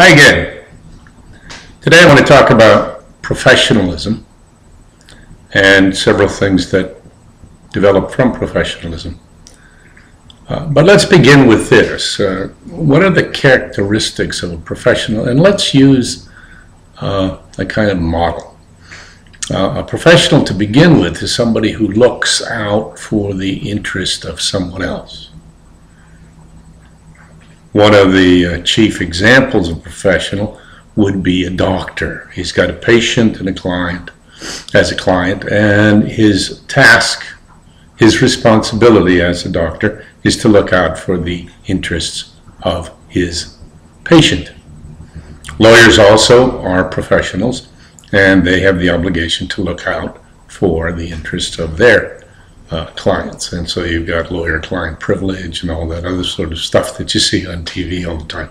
Hi again. Today I want to talk about professionalism and several things that develop from professionalism. But let's begin with this. What are the characteristics of a professional? And let's use a kind of model. A professional, to begin with, is somebody who looks out for the interest of someone else. One of the chief examples of a professional would be a doctor. He's got a patient and a client as a client, and his task, his responsibility as a doctor is to look out for the interests of his patient. Lawyers also are professionals, and they have the obligation to look out for the interests of their clients. And so you've got lawyer-client privilege and all that other sort of stuff that you see on TV all the time.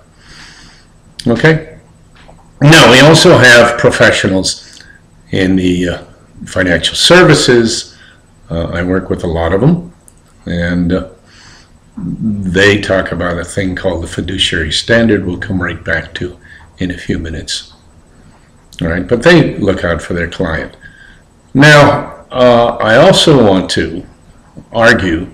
Okay? Now, we also have professionals in the financial services. I work with a lot of them, and they talk about a thing called the fiduciary standard. We'll come right back to in a few minutes. All right, but they look out for their client. Now, I also want to argue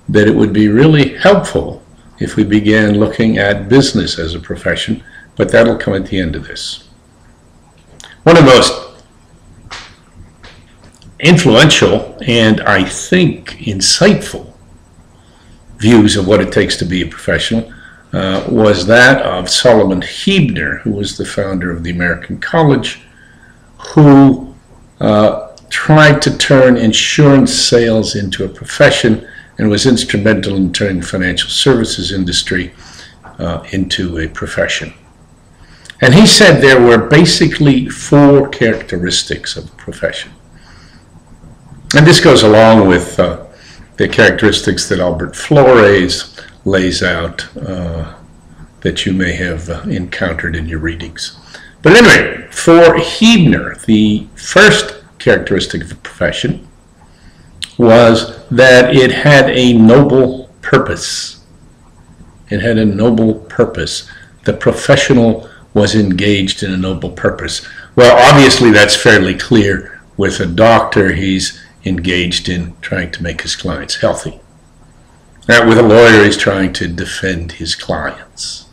that it would be really helpful if we began looking at business as a profession, but that'll come at the end of this. One of the most influential and, I think, insightful views of what it takes to be a professional was that of Solomon Huebner, who was the founder of the American College, who tried to turn insurance sales into a profession and was instrumental in turning the financial services industry into a profession. And he said there were basically 4 characteristics of a profession. And this goes along with the characteristics that Albert Flores lays out that you may have encountered in your readings. But anyway, for Huebner, the first characteristic of the profession was that it had a noble purpose. It had a noble purpose. The professional was engaged in a noble purpose. Well, obviously that's fairly clear. With a doctor, he's engaged in trying to make his clients healthy. Now, with a lawyer, he's trying to defend his clients.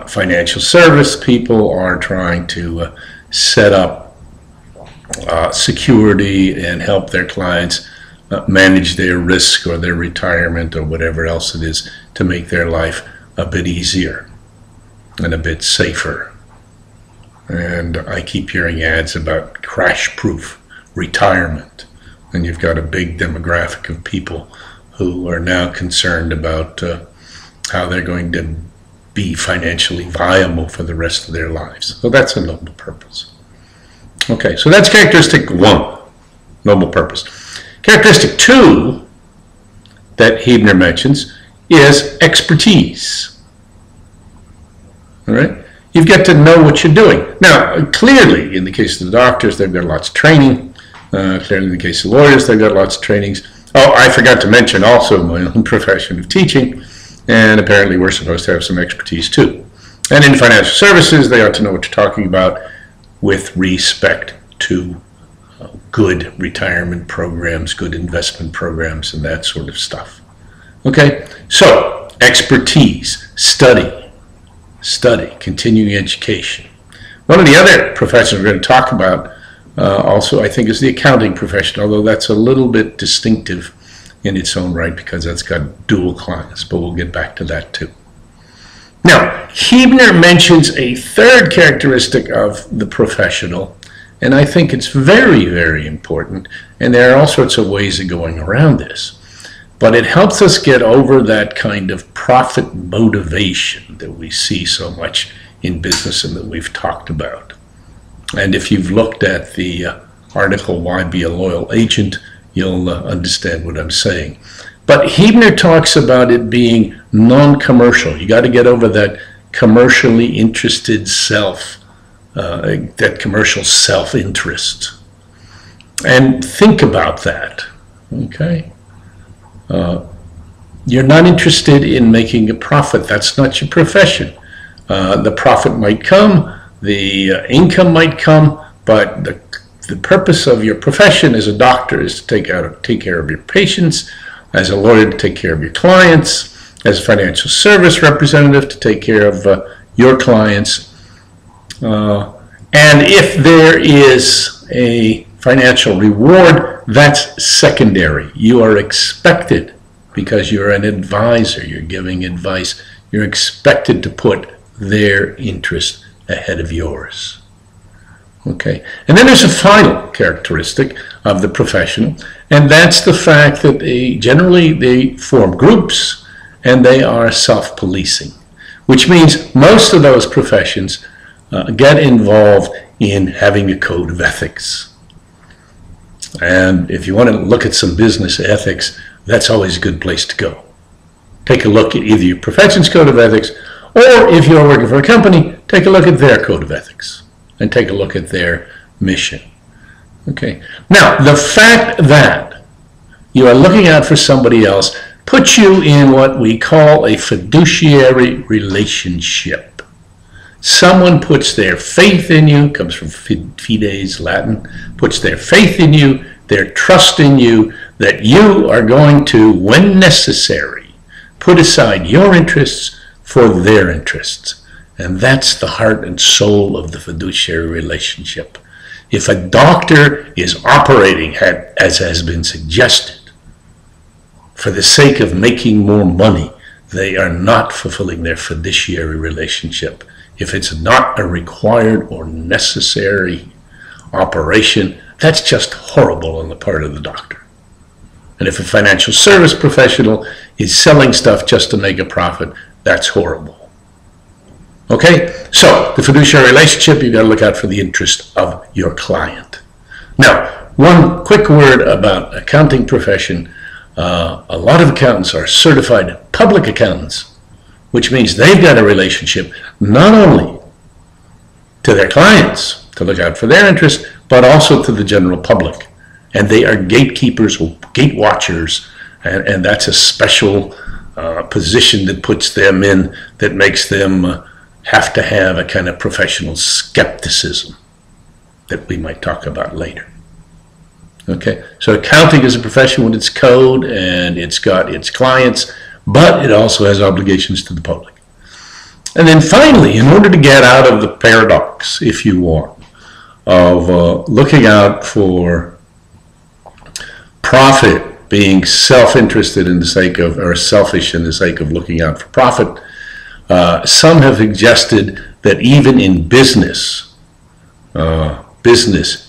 Financial service people are trying to set up security and help their clients manage their risk or their retirement or whatever else it is to make their life a bit easier and a bit safer. And I keep hearing ads about crash-proof retirement, and you've got a big demographic of people who are now concerned about how they're going to be financially viable for the rest of their lives. So that's a noble purpose. Okay, so that's characteristic 1, noble purpose. Characteristic 2 that Huebner mentions is expertise. All right? You've got to know what you're doing. Now, clearly, in the case of the doctors, they've got lots of training. Clearly, in the case of lawyers, they've got lots of trainings. Oh, I forgot to mention also my own profession of teaching, and apparently we're supposed to have some expertise too. And in financial services, they ought to know what you're talking about with respect to good retirement programs, good investment programs, and that sort of stuff. Okay, so expertise, study, continuing education. One of the other professions we're going to talk about also, I think, is the accounting profession, although that's a little bit distinctive in its own right because that's got dual clients, but we'll get back to that too. Now, Huebner mentions a third characteristic of the professional, and I think it's very, very important, and there are all sorts of ways of going around this. But it helps us get over that kind of profit motivation that we see so much in business and that we've talked about. And if you've looked at the article, Why Be a Loyal Agent, you'll understand what I'm saying. But Huebner talks about it being non-commercial. You got to get over that commercially interested self, that commercial self-interest. And think about that, okay? You're not interested in making a profit. That's not your profession. The profit might come, the income might come, but the purpose of your profession as a doctor is to take care of your patients, as a lawyer to take care of your clients, as a financial service representative to take care of your clients. And if there is a financial reward, that's secondary. You are expected, because you're an advisor, you're giving advice, you're expected to put their interest ahead of yours. Okay, and then there's a final characteristic of the professional, and that's the fact that generally they form groups and they are self-policing, which means most of those professions get involved in having a code of ethics. And if you want to look at some business ethics, that's always a good place to go. Take a look at either your profession's code of ethics, or if you're working for a company, take a look at their code of ethics and take a look at their mission. Okay. Now, the fact that you are looking out for somebody else puts you in what we call a fiduciary relationship. Someone puts their faith in you, comes from fides, Latin, puts their faith in you, their trust in you, that you are going to, when necessary, put aside your interests for their interests. And that's the heart and soul of the fiduciary relationship. If a doctor is operating, as has been suggested, for the sake of making more money, they are not fulfilling their fiduciary relationship. If it's not a required or necessary operation, that's just horrible on the part of the doctor. And if a financial service professional is selling stuff just to make a profit, that's horrible. Okay, so the fiduciary relationship, you've got to look out for the interest of your client. Now, one quick word about accounting profession. A lot of accountants are certified public accountants, which means they've got a relationship not only to their clients to look out for their interest, but also to the general public. And they are gatekeepers, gate watchers, and that's a special position that puts them in, that makes them have to have a kind of professional skepticism that we might talk about later. Okay, so accounting is a profession with its code and it's got its clients, but it also has obligations to the public. And then finally, in order to get out of the paradox, if you want, of looking out for profit, being self-interested in the sake of, or selfish in the sake of looking out for profit, some have suggested that even in business, business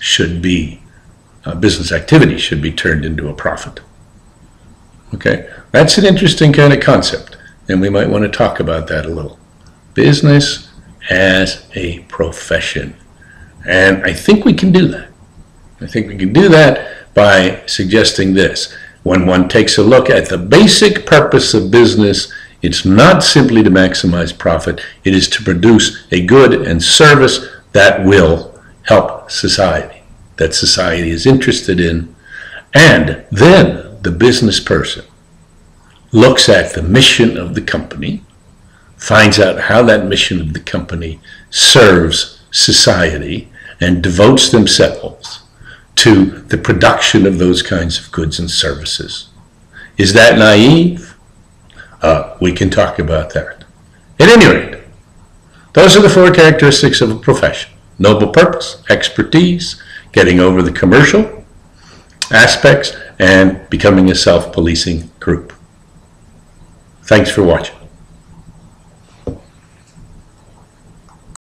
activity should be turned into a profit. Okay, that's an interesting kind of concept, and we might want to talk about that a little. Business as a profession, and I think we can do that. I think we can do that by suggesting this. When one takes a look at the basic purpose of business, it's not simply to maximize profit, it is to produce a good and service that will help society, that society is interested in. And then the business person looks at the mission of the company, finds out how that mission of the company serves society, and devotes themselves to the production of those kinds of goods and services. Is that naive? We can talk about that. At any rate, those are the 4 characteristics of a profession: noble purpose, expertise, getting over the commercial aspects, and becoming a self-policing group. Thanks for watching.